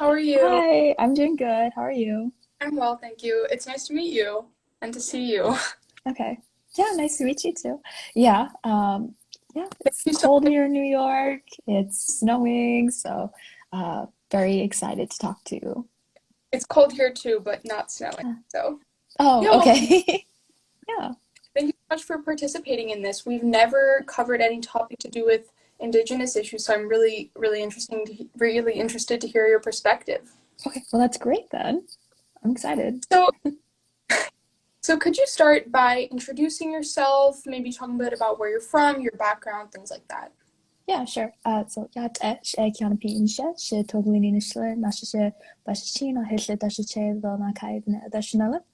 How are you? Hi, I'm doing good. How are you? I'm well, thank you. It's nice to meet you and to see you. Okay. Yeah, nice to meet you too. Yeah, yeah, Thank it's you so cold much. here in New York. It's snowing, so very excited to talk to you. It's cold here too, but not snowing. Uh, So, oh, yeah, well, okay. Yeah. thank you so much for participating in this. We've never covered any topic to do with Indigenous issues, so I'm really interested to hear your perspective. Okay. Well, that's great then. I'm excited. So, so could you start by introducing yourself, maybe talking a bit about where you're from, your background, things like that? Yeah, sure. So jag är Kianna Pete, she totally nishle, nashe bashchina hisle dashe the nakai additional.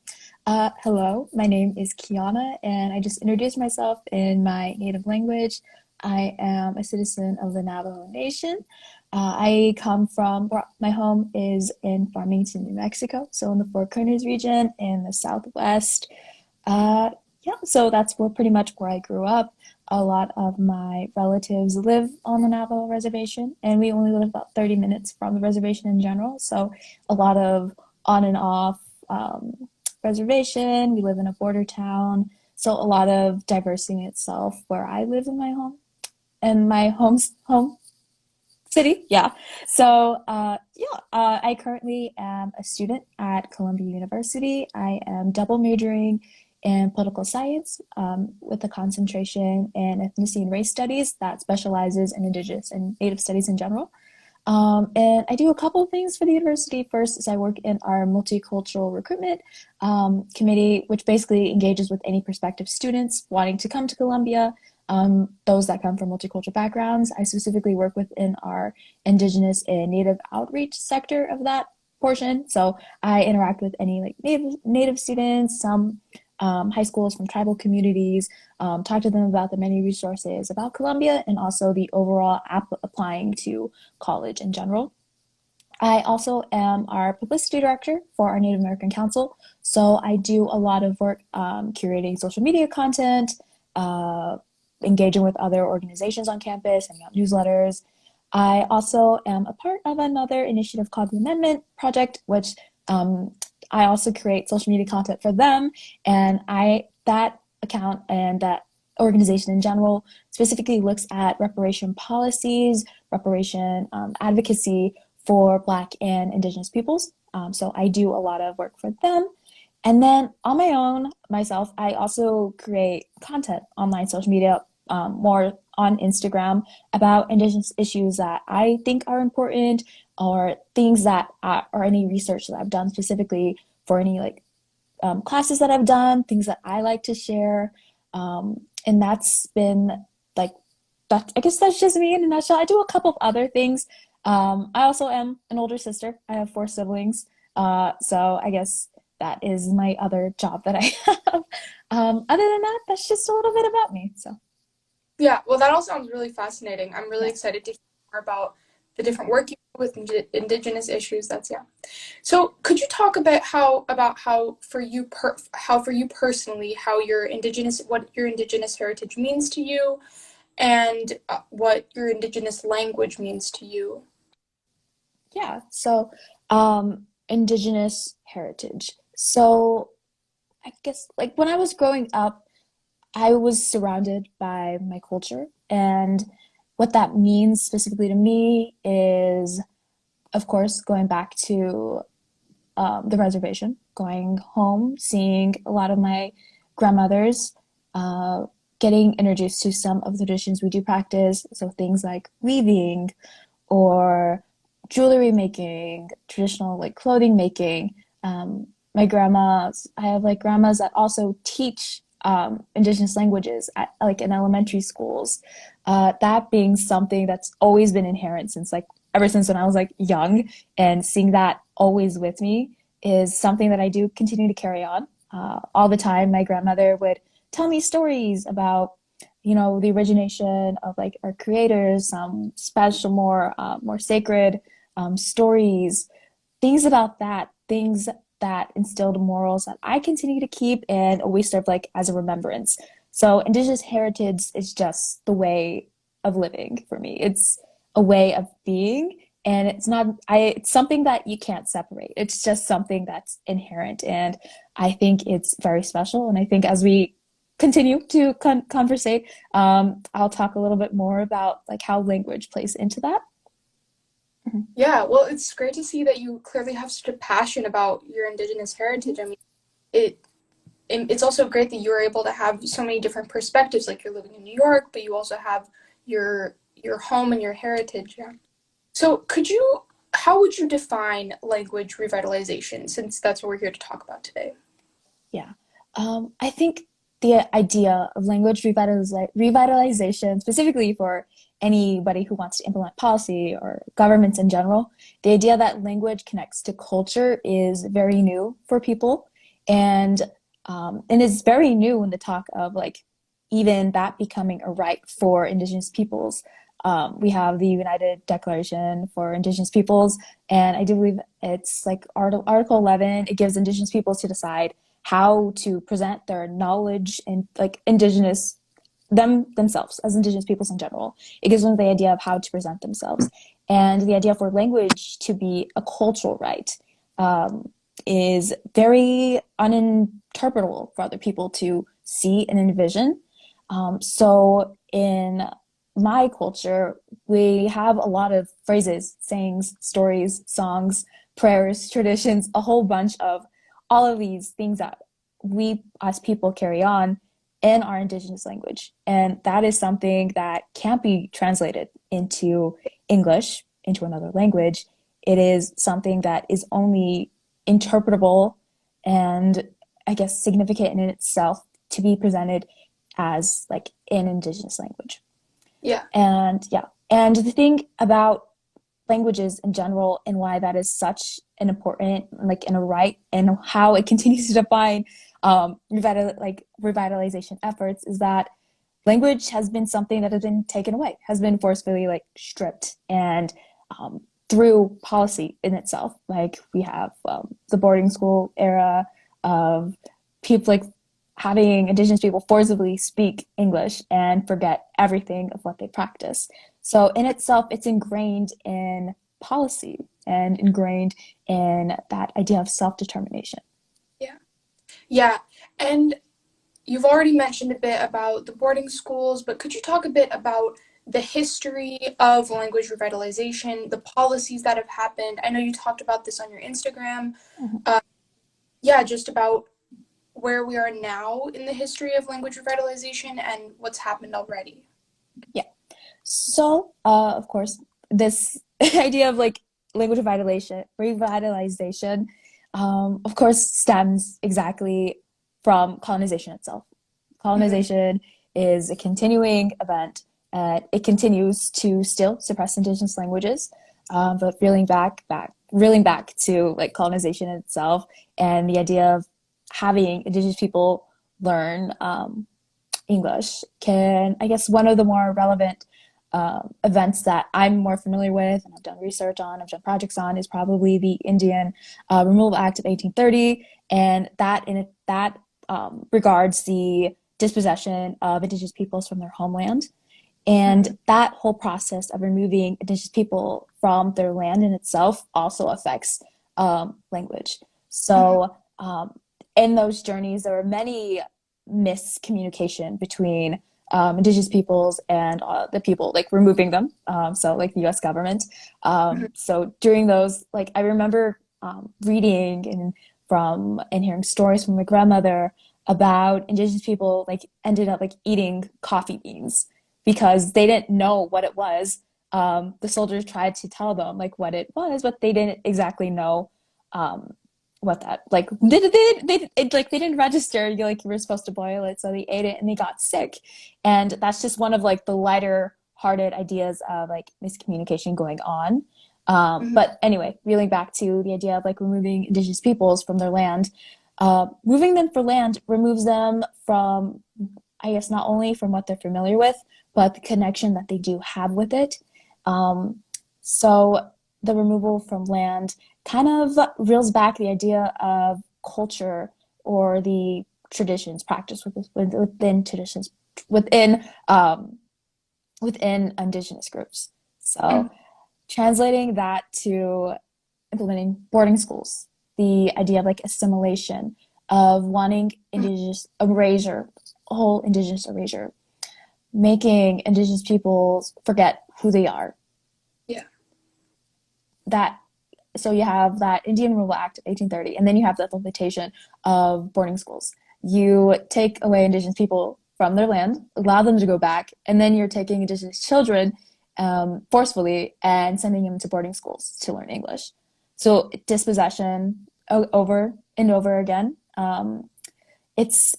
Hello, my name is Kianna, and I just introduced myself in my native language. I am a citizen of the Navajo Nation. I come from, my home is in Farmington, New Mexico, so in the Four Corners region in the Southwest. Uh, yeah, so that's where pretty much where I grew up. A lot of my relatives live on the Navajo reservation, and we only live about 30 minutes from the reservation in general. So a lot of on and off reservation. We live in a border town. So a lot of diversity in itself where I live in my home and my home city. Yeah. So I currently am a student at Columbia University. I am double majoring in political science with a concentration in ethnicity and race studies that specializes in Indigenous and Native studies in general. And I do a couple of things for the university. First is I work in our multicultural recruitment committee, which basically engages with any prospective students wanting to come to Columbia, those that come from multicultural backgrounds. I specifically work within our Indigenous and Native outreach sector of that portion. So I interact with any like Native students, some high schools from tribal communities, talk to them about the many resources about Columbia and also the overall applying to college in general. I also am our publicity director for our Native American Council. So I do a lot of work curating social media content, uh, engaging with other organizations on campus, sending out newsletters. I also am a part of another initiative called the Amendment Project, which I also create social media content for them. And that account and that organization in general specifically looks at reparation policies, reparation advocacy for Black and Indigenous peoples. So I do a lot of work for them. And then on my own, myself, I also create content online social media, more on Instagram about Indigenous issues that I think are important or things that or any research that I've done specifically for any like classes that I've done, things that I like to share. And that's been like that. I guess that's just me in a nutshell. I do a couple of other things. I also am an older sister. I have four siblings. So I guess that is my other job that I have. Other than that, that's just a little bit about me. So Yeah, well, that all sounds really fascinating. I'm really yeah. excited to hear more about the different work you do with Indigenous issues. That's yeah. So, could you talk about how for you personally how your Indigenous what your Indigenous heritage means to you, and what your Indigenous language means to you? Yeah. So Indigenous heritage. So I guess like when I was growing up, I was surrounded by my culture. And what that means specifically to me is, of course, going back to the reservation, going home, seeing a lot of my grandmothers, uh, getting introduced to some of the traditions we do practice. So things like weaving or jewelry making, traditional like clothing making. My grandmas, I have like grandmas that also teach indigenous languages at like in elementary schools. That being something that's always been inherent since like ever since when I was like young, and seeing that always with me is something that I do continue to carry on. All the time, my grandmother would tell me stories about the origination of like our creators, some special, more sacred stories, things about that, things that instilled morals that I continue to keep and always serve like as a remembrance. So Indigenous heritage is just the way of living for me. It's a way of being, and it's something that you can't separate. It's just something that's inherent, and I think it's very special. And I think as we continue to conversate, I'll talk a little bit more about like how language plays into that. Mhm. Yeah, well, it's great to see that you clearly have such a passion about your Indigenous heritage. I mean, it it's also great that you are able to have so many different perspectives. Like you're living in New York, but you also have your home and your heritage. Yeah. So, how would you define language revitalization? Since that's what we're here to talk about today. Yeah. I think the idea of language revitalization, specifically for anybody who wants to implement policy or governments in general, the idea that language connects to culture is very new for people, and is very new in the talk of like even that becoming a right for Indigenous peoples. We have the United Declaration for Indigenous Peoples, and I do believe it's like Article 11. It gives Indigenous peoples to decide how to present their knowledge and like indigenous themselves as indigenous peoples in general. It gives them the idea of how to present themselves, and the idea for language to be a cultural right um, is very uninterpretable for other people to see and envision. So in my culture, we have a lot of phrases, sayings, stories, songs, prayers, traditions, a whole bunch of all of these things that we as people carry on in our indigenous language. And that is something that can't be translated into English, into another language. It is something that is only interpretable and I guess significant in itself to be presented as like an indigenous language. Yeah. And yeah, and the thing about languages in general and why that is such an important like in a right and how it continues to define revitalization efforts is that language has been something that has been taken away, has been forcefully like stripped, and through policy in itself. Like we have the boarding school era of people like having indigenous people forcibly speak English and forget everything of what they practice. So in itself, it's ingrained in policy and ingrained in that idea of self-determination. Yeah. Yeah. And you've already mentioned a bit about the boarding schools, but could you talk a bit about the history of language revitalization, the policies that have happened? I know you talked about this on your Instagram. Mhm. Uh, yeah, just about where we are now in the history of language revitalization and what's happened already. Yeah. So, of course, this idea of like language revitalization, of course, stems exactly from colonization itself. Mm-hmm. Colonization is a continuing event. It continues to still suppress indigenous languages, but reeling back to like colonization itself and the idea of having indigenous people learn English can, I guess, one of the more relevant events that I'm more familiar with and I've done research on, I've done projects on, is probably the Indian Removal Act of 1830, and that regards the dispossession of indigenous peoples from their homeland. Mm-hmm. And that whole process of removing indigenous people from their land in itself also affects language. Mm-hmm. So in those journeys, there were many miscommunication between indigenous peoples and the people like removing them. So like the U.S. government. Mm-hmm. So during those, like I remember reading and hearing stories from my grandmother about indigenous people like ended up like eating coffee beans because they didn't know what it was. The soldiers tried to tell them like what it was, but they didn't exactly know um, what that like they didn't register like you were supposed to boil it, so they ate it and they got sick. And that's just one of like the lighter hearted ideas of like miscommunication going on. Mm-hmm. But anyway, reeling back to the idea of like removing indigenous peoples from their land, moving them for land removes them from, I guess, not only from what they're familiar with, but the connection that they do have with it. Um, so the removal from land kind of reels back the idea of culture or the traditions practiced within traditions within within indigenous groups. Mm-hmm. So translating that to implementing boarding schools, the idea of like assimilation, of wanting Mm. indigenous erasure, whole indigenous erasure, making indigenous peoples forget who they are. Yeah. That so you have that Indian Rule Act of 1830, and then you have the implementation of boarding schools. You take away indigenous people from their land, allow them to go back, and then you're taking indigenous children forcefully and sending them to boarding schools to learn English. So dispossession over and over again. It's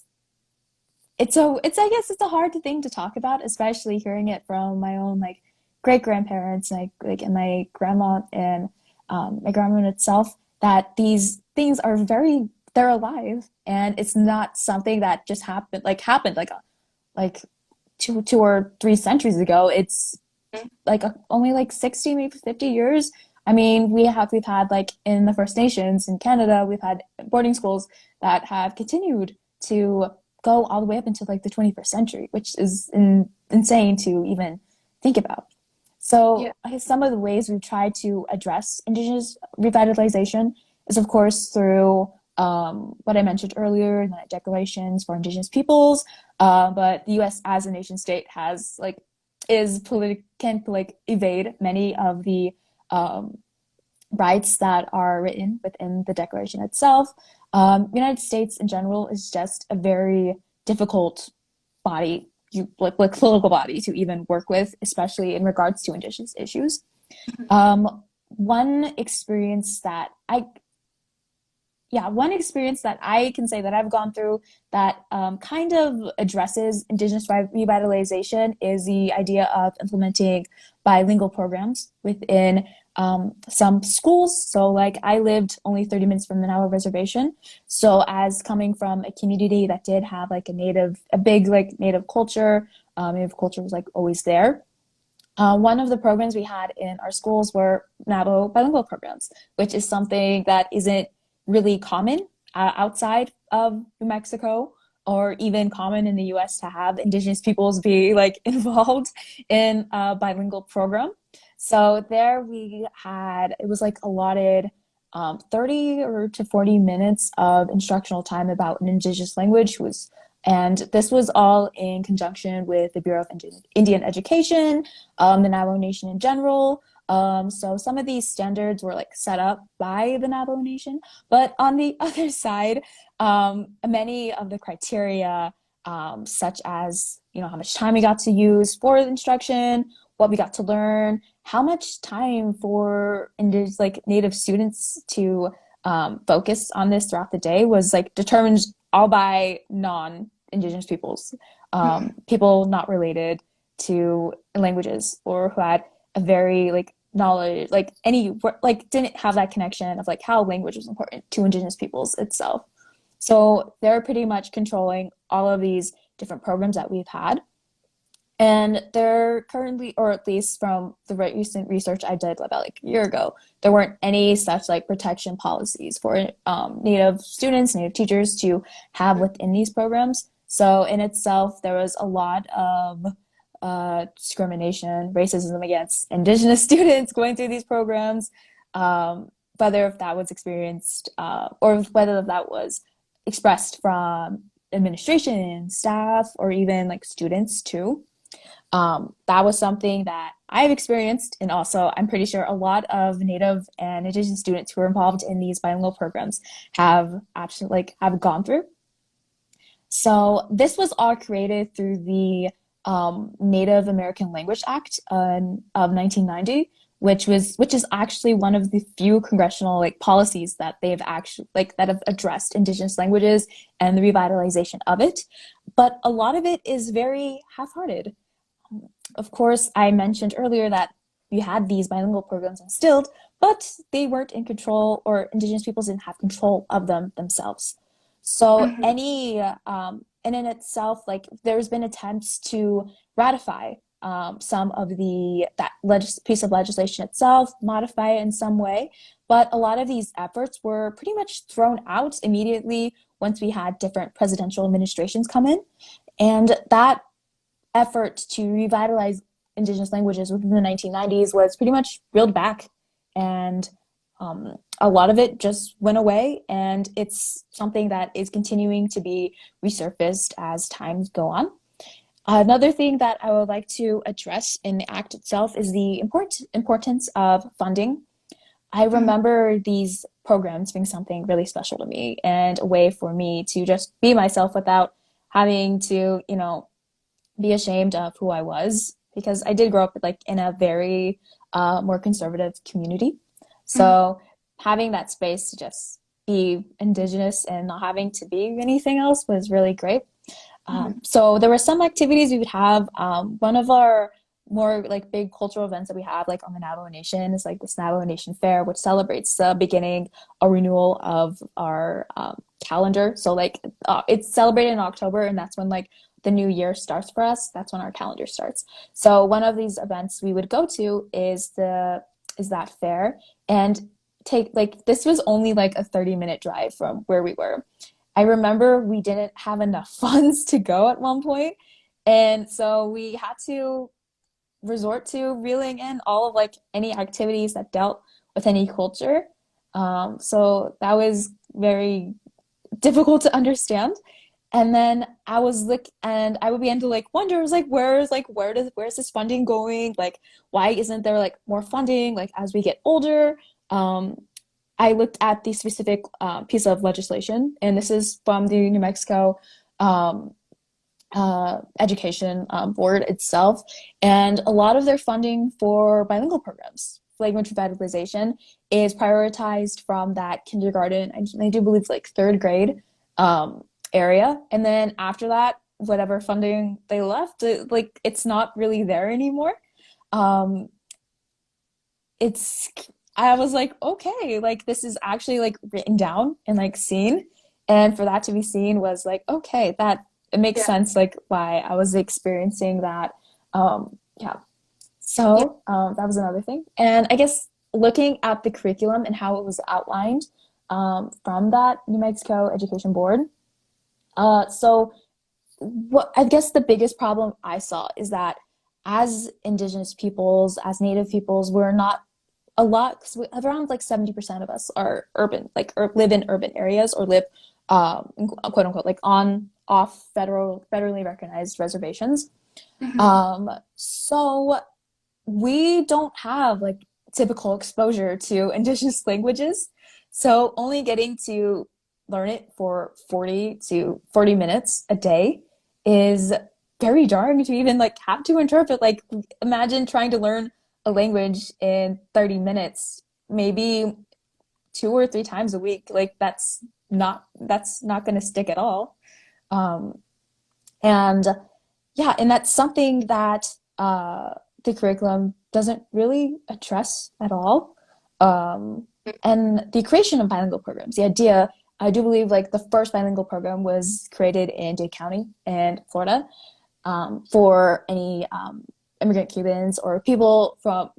it's I guess it's a hard thing to talk about, especially hearing it from my own like great grandparents, like and my grandma and my grandma itself. That these things are they're alive, and it's not something that just happened like 2 or 3 centuries ago. It's like only like 60 maybe 50 years. I mean, we've had like in the First Nations in Canada, we've had boarding schools that have continued to go all the way up into like the 21st century, which is insane to even think about. Yeah. So I guess some of the ways we've tried to address Indigenous revitalization is, of course, through what I mentioned earlier, the declarations for Indigenous peoples. But the U.S. as a nation state has like can like evade many of the um, rights that are written within the Declaration itself. United States in general is just a very difficult body, like political body to even work with, especially in regards to Indigenous issues. Mhm. One experience that one experience that I can say that I've gone through that kind of addresses Indigenous revitalization is the idea of implementing bilingual programs within some schools. So, like, I lived only 30 minutes from the Navajo Reservation. So, as coming from a community that did have like a big like Native culture, Native culture was like always there. One of the programs we had in our schools were Navajo bilingual programs, which is something that isn't really common outside of New Mexico or even common in the US to have Indigenous peoples be like involved in a bilingual program. So there we had, it was like allotted 30 or to 40 minutes of instructional time about an Indigenous language was and this was all in conjunction with the Bureau of Indian Education, the Navajo Nation in general. So some of these standards were like set up by the Navajo Nation, but on the other side, many of the criteria, such as how much time we got to use for instruction, what we got to learn, how much time for like Native students to focus on this throughout the day was like determined all by non-Indigenous peoples, Mhm. people not related to languages or who had a very like knowledge like any like didn't have that connection of like how language was important to Indigenous peoples itself. So they're pretty much controlling all of these different programs that we've had. And they're currently, or at least from the recent research I did about like a year ago, there weren't any such like protection policies for Native students, Native teachers to have within these programs. So in itself, there was a lot of discrimination, racism against Indigenous students going through these programs, whether if that was experienced or whether that was expressed from administration, staff, or even like students too. That was something that I've experienced, and also I'm pretty sure a lot of Native and Indigenous students who are involved in these bilingual programs have actually like have gone through. So this was all created through the Native American Language Act of 1990, which is actually one of the few congressional like policies that they've actually like that have addressed Indigenous languages and the revitalization of it. But a lot of it is very half-hearted. Of course, I mentioned earlier that we had these bilingual programs instilled, but they weren't in control, or Indigenous peoples didn't have control of them themselves. So Mhm. and in itself, like there's been attempts to ratify some of piece of legislation itself, modify it in some way, but a lot of these efforts were pretty much thrown out immediately once we had different presidential administrations come in, and that effort to revitalize Indigenous languages within the 1990s was pretty much reeled back. And a lot of it just went away. And it's something that is continuing to be resurfaced as times go on. Another thing that I would like to address in the act itself is the importance of funding. I Mhm. remember these programs being something really special to me and a way for me to just be myself without having to, be ashamed of who I was because I did grow up like in a very more conservative community. Mhm. So having that space to just be indigenous and not having to be anything else was really great. Mhm. So there were some activities we would have. One of our more like big cultural events that we have like on the Navajo Nation is like this Navajo Nation Fair, which celebrates the beginning, a renewal of our calendar. So like it's celebrated in October, and that's when like the new year starts for us. That's when our calendar starts. So one of these events we would go to is that fair, and take like this was only like a 30-minute drive from where we were. I remember we didn't have enough funds to go at one point, and so we had to resort to reeling in all of like any activities that dealt with any culture. So that was very difficult to understand. And then I would begin to like wonder, I was like, where's this funding going? Like, why isn't there like more funding? Like as we get older, um, I looked at the specific piece of legislation, and this is from the New Mexico um, Education Board itself, and a lot of their funding for bilingual programs, language revitalization, is prioritized from that kindergarten. I do believe like third grade um, area, and then after that, whatever funding they left, like it's not really there anymore. Um, it's I was like, okay, like this is actually like written down and like seen. And for that to be seen was like, okay, that it makes Yeah. sense like why I was experiencing that. Yeah. Yeah. So that was another thing. And I guess looking at the curriculum and how it was outlined from that New Mexico Education Board. So what I guess the biggest problem I saw is that as Indigenous peoples, as Native peoples, we're not a lot because around like 70% of us are urban, like or live in urban areas or live quote unquote like on off federally recognized reservations. Mhm. So we don't have like typical exposure to indigenous languages. So only getting to learn it for 40 to 40 minutes a day is very jarring to even like have to interpret. Like imagine trying to learn a language in 30 minutes, maybe 2 or 3 times a week. Like that's not going to stick at all. Um, and yeah, and that's something that the curriculum doesn't really address at all. Um, and the creation of bilingual programs, the idea, I do believe like the first bilingual program was created in Dade County in Florida for any immigrant Cubans or people from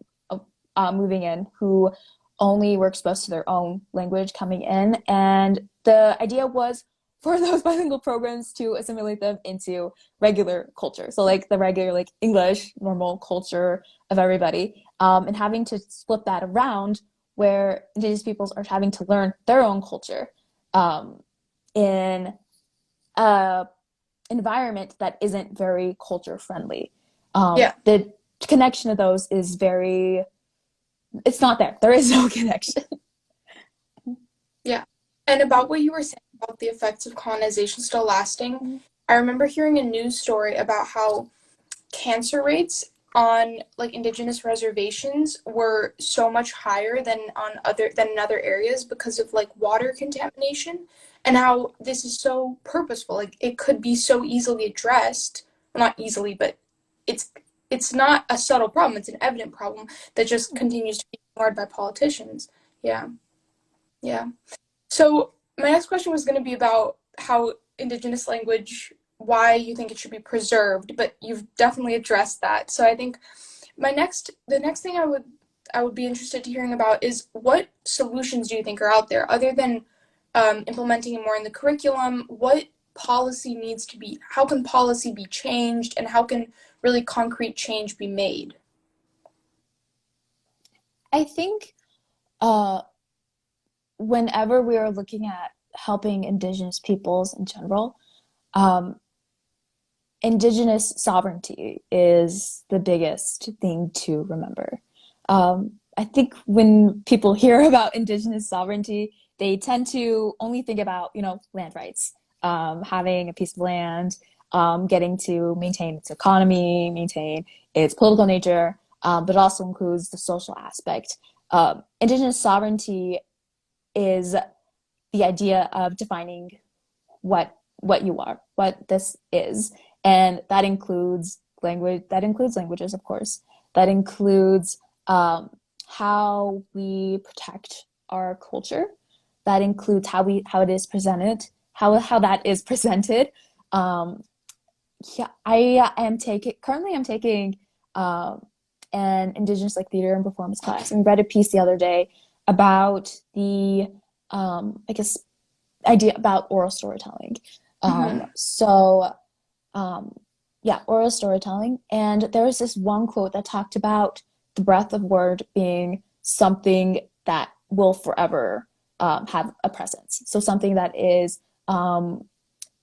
moving in who only were exposed to their own language coming in. And the idea was for those bilingual programs to assimilate them into regular culture. So like the regular like English normal culture of everybody, and having to split that around where Indigenous peoples are having to learn their own culture in a environment that isn't very culture friendly. Yeah. The connection of those is very, it's not there. There is no connection. Yeah. And about what you were saying about the effects of colonization still lasting, I remember hearing a news story about how cancer rates on like indigenous reservations were so much higher than in other areas because of like water contamination, and how this is so purposeful. Like it could be so easily addressed, well, not easily, but it's it's not a subtle problem, it's an evident problem that just continues to be ignored by politicians. Yeah. Yeah. So my next question was going to be about how indigenous language, why you think it should be preserved, but you've definitely addressed that. So I think the next thing I would be interested to hearing about is what solutions do you think are out there other than implementing it more in the curriculum? What how can policy be changed, and how can really concrete change be made? I think uh, whenever we are looking at helping Indigenous peoples in general, um, Indigenous sovereignty is the biggest thing to remember. I think when people hear about Indigenous sovereignty, they tend to only think about, land rights, having a piece of land, getting to maintain its economy, maintain its political nature, but it also includes the social aspect. Indigenous sovereignty is the idea of defining what you are, what this is, and that includes language. That includes languages, of course. That includes how we protect our culture. That includes how it is presented, how that is presented. Um, yeah, I am taking currently. I'm taking an Indigenous theater and performance class, and we read a piece the other day about the I guess idea about oral storytelling. Mm-hmm. So yeah, oral storytelling. And there was this one quote that talked about the breath of word being something that will forever have a presence. So something that is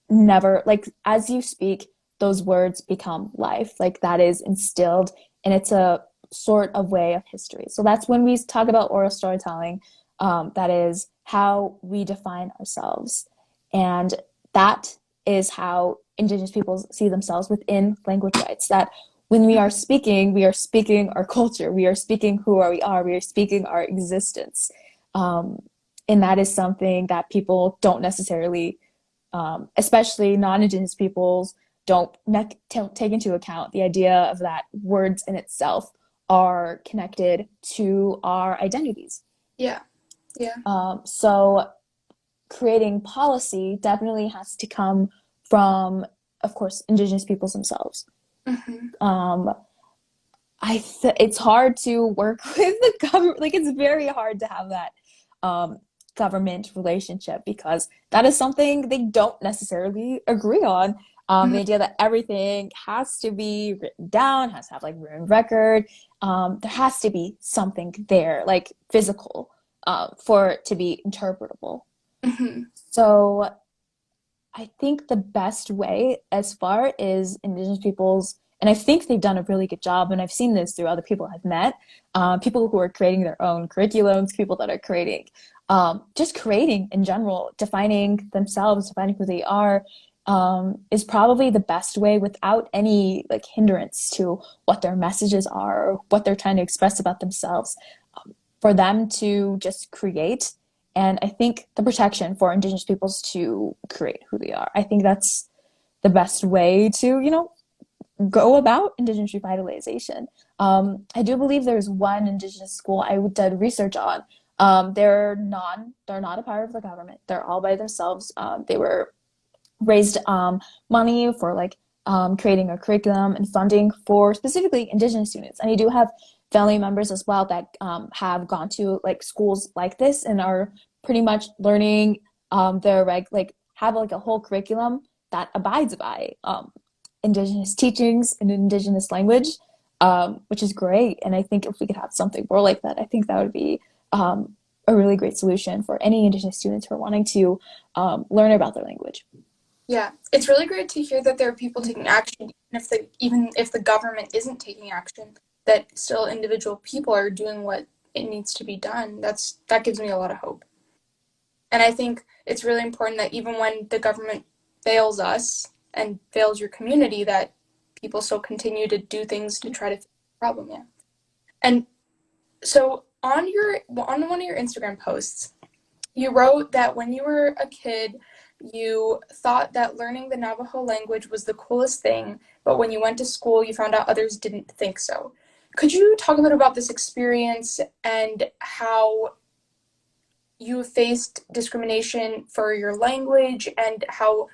never, like, as you speak, those words become life. Like, that is instilled, and it's a sort of way of history. So that's when we talk about oral storytelling. That is how we define ourselves. And that is how Indigenous peoples see themselves within language rights. That when we are speaking our culture, we are speaking who we are, we are speaking our existence. Um, and that is something that people don't necessarily, especially non-Indigenous peoples, don't take into account the idea of that words in itself are connected to our identities. Yeah, yeah. So creating policy definitely has to come from, of course, Indigenous peoples themselves. Mm-hmm. Um, it's hard to work with the government. Like, it's very hard to have that um, government relationship because that is something they don't necessarily agree on. The Mm-hmm. idea that everything has to be written down, has to have written record. There has to be something there, like physical, for it to be interpretable. Mm-hmm. So I think the best way as far is Indigenous peoples, and I think they've done a really good job, and I've seen this through other people I've met, people who are creating their own curriculums, people that are creating, just creating in general, defining themselves, defining who they are, is probably the best way without any hindrance to what their messages are, or what they're trying to express about themselves, for them to just create. And I think the protection for Indigenous peoples to create who they are. I think that's the best way to, go about Indigenous revitalization. I do believe there's one Indigenous school I did research on. They're not a part of the government. They're all by themselves. They were raised money for creating a curriculum and funding for specifically Indigenous students. And I do have family members as well that have gone to schools like this and are pretty much learning have a whole curriculum that abides by Indigenous teachings and Indigenous language, which is great. And I think if we could have something more like that, I think that would be a really great solution for any Indigenous students who are wanting to learn about their language. Yeah, it's really great to hear that there are people taking action, even if the government isn't taking action, that still individual people are doing what it needs to be done. That gives me a lot of hope. And I think it's really important that even when the government fails us and fails your community, that people still continue to do things to try to fix the problem. Yeah. And so on one of your Instagram posts, you wrote that when you were a kid, you thought that learning the Navajo language was the coolest thing, but when you went to school, you found out others didn't think so. Could you talk a bit about this experience and how you faced discrimination for your language and how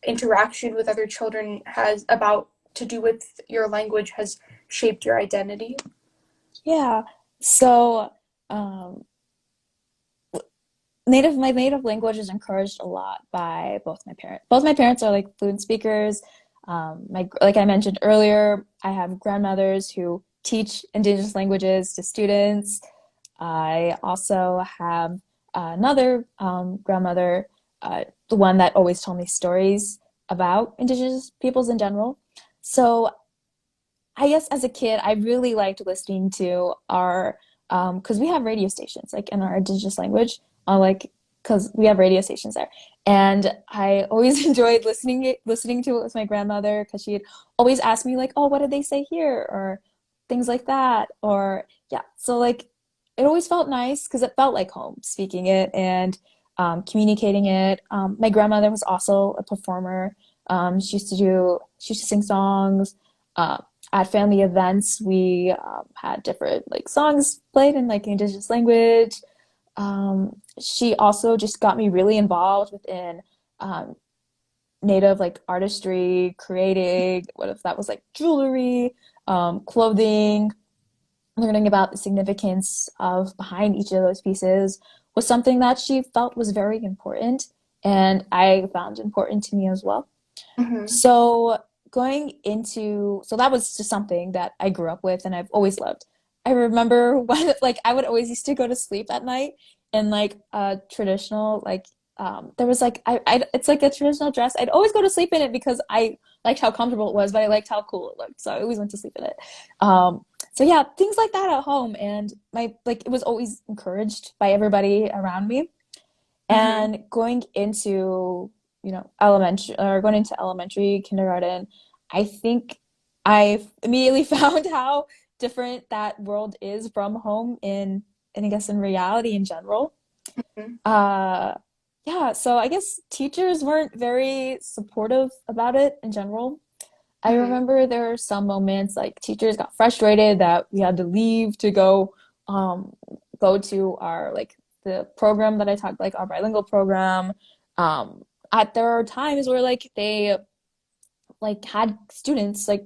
interaction with other children has about to do with your language has shaped your identity? Yeah. So, um, my native language is encouraged a lot by both my parents. Both my parents are like fluent speakers. Like I mentioned earlier, I have grandmothers who teach Indigenous languages to students. I also have another grandmother, the one that always told me stories about Indigenous peoples in general. So I guess as a kid, I really liked listening to our, because we have radio stations like in our Indigenous language, like because we have radio stations there, and I always enjoyed listening to it with my grandmother because she'd always ask me like, oh, what did they say here, or things like that, or yeah. So like, it always felt nice because it felt like home speaking it and communicating it. My grandmother was also a performer. She used to sing songs. At family events, we had different like songs played in like Indigenous language. She also just got me really involved within um, native like artistry, creating what if that was like jewelry, clothing, learning about the significance of behind each of those pieces was something that she felt was very important, and I found important to me as well. Hmm. So so that was just something that I grew up with and I've always loved. I remember when like I would always used to go to sleep at night in like a traditional like there was like I it's like a traditional dress. I'd always go to sleep in it because I liked how comfortable it was, but I liked how cool it looked. So I always went to sleep in it. So yeah, things like that at home and my like it was always encouraged by everybody around me. Hmm. And going into, elementary or going into elementary, kindergarten, I think I immediately found how different that world is from home in I guess in reality in general. Hmm. Uh, yeah, so I guess teachers weren't very supportive about it in general. I Hmm. remember there were some moments like teachers got frustrated that we had to leave to um go to our like the program that I talked like our bilingual program. Um there are times where like they like had students like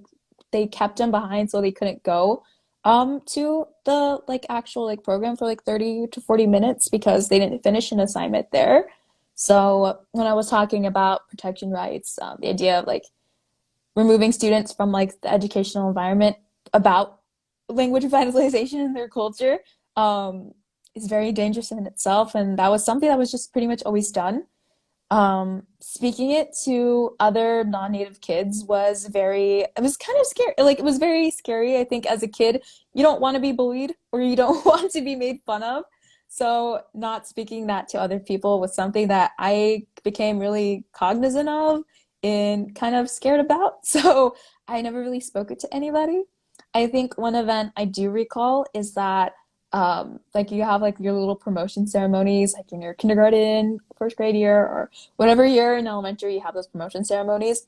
they kept them behind so they couldn't go to the like actual like program for like 30 to 40 minutes because they didn't finish an assignment there. So when I was talking about protection rights, the idea of like removing students from like the educational environment about language revitalization in their culture um, is very dangerous in itself. And that was something that was just pretty much always done. Speaking it to other non-native kids it was kind of scary. Like it was very scary. I think as a kid, you don't want to be bullied or you don't want to be made fun of. So not speaking that to other people was something that I became really cognizant of and kind of scared about. So I never really spoke it to anybody. I think one event I do recall is that like you have like your little promotion ceremonies like in your kindergarten, first grade year, or whatever year in elementary you have those promotion ceremonies.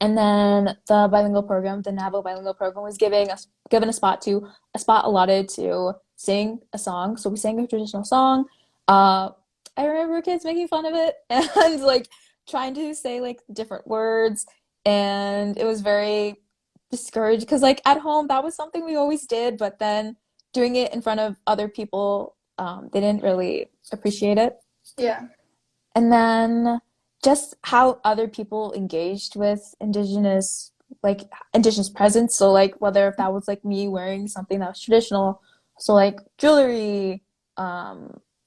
And then the bilingual program, the NAVO bilingual program, was given a spot allotted to sing a song. So we sang a traditional song. Uh, I remember kids making fun of it and like trying to say like different words, and it was very discouraged because like at home that was something we always did, but then doing it in front of other people, they didn't really appreciate it. Yeah. And then just how other people engaged with like indigenous presence. So like whether if that was like me wearing something that was traditional, so like jewelry,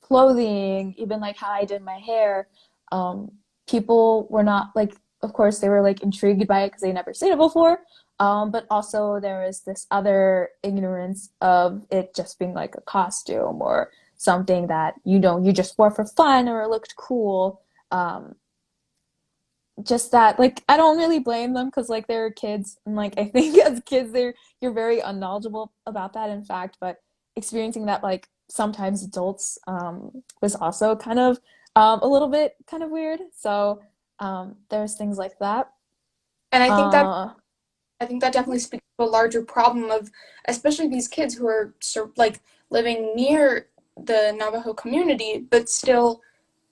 clothing, even like how I did my hair, um, people were not like, of course they were like intrigued by it because they never seen it before. But also there was this other ignorance of it just being like a costume or something that you just wore for fun or it looked cool. Um, just that like I don't really blame them because like they're kids and like I think as kids you're very unknowledgeable about that in fact, but experiencing that like sometimes adults was also kind of a little bit kind of weird. So there's things like that. And Uh, I think that mhm. definitely speaks to a larger problem of especially these kids who are like living near the Navajo community but still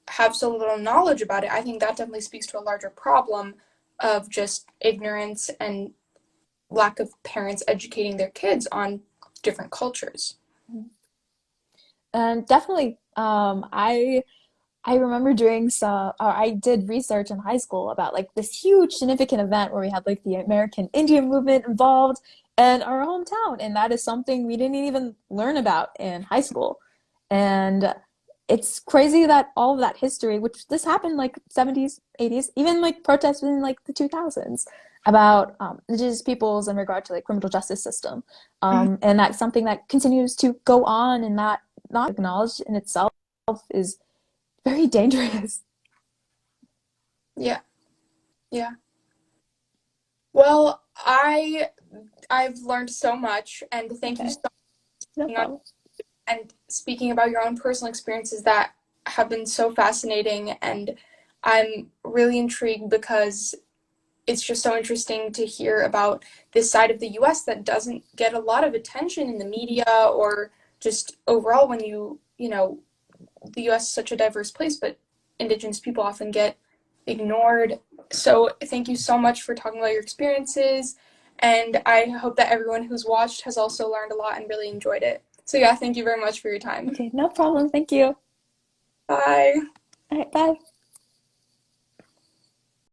have so little knowledge about it. I think that definitely speaks to a larger problem of just ignorance and lack of parents educating their kids on different cultures. And definitely I remember doing some, or I did research in high school about like this huge significant event where we had like the American Indian movement involved in our hometown. And that is something we didn't even learn about in high school. And it's crazy that all of that history, which this happened like 70s, 80s, even like protests in like the 2000s about indigenous peoples in regard to like criminal justice system. Mhm. And that's something that continues to go on and that not acknowledged in itself is very dangerous. Yeah, yeah. Well, I've learned so much, and thank you Okay, so much no for being on problem. and speaking about your own personal experiences that have been so fascinating. And I'm really intrigued because it's just so interesting to hear about this side of the US that doesn't get a lot of attention in the media or just overall when the US is such a diverse place, but Indigenous people often get ignored. So thank you so much for talking about your experiences. And I hope that everyone who's watched has also learned a lot and really enjoyed it. So yeah, thank you very much for your time. Okay, no problem. Thank you.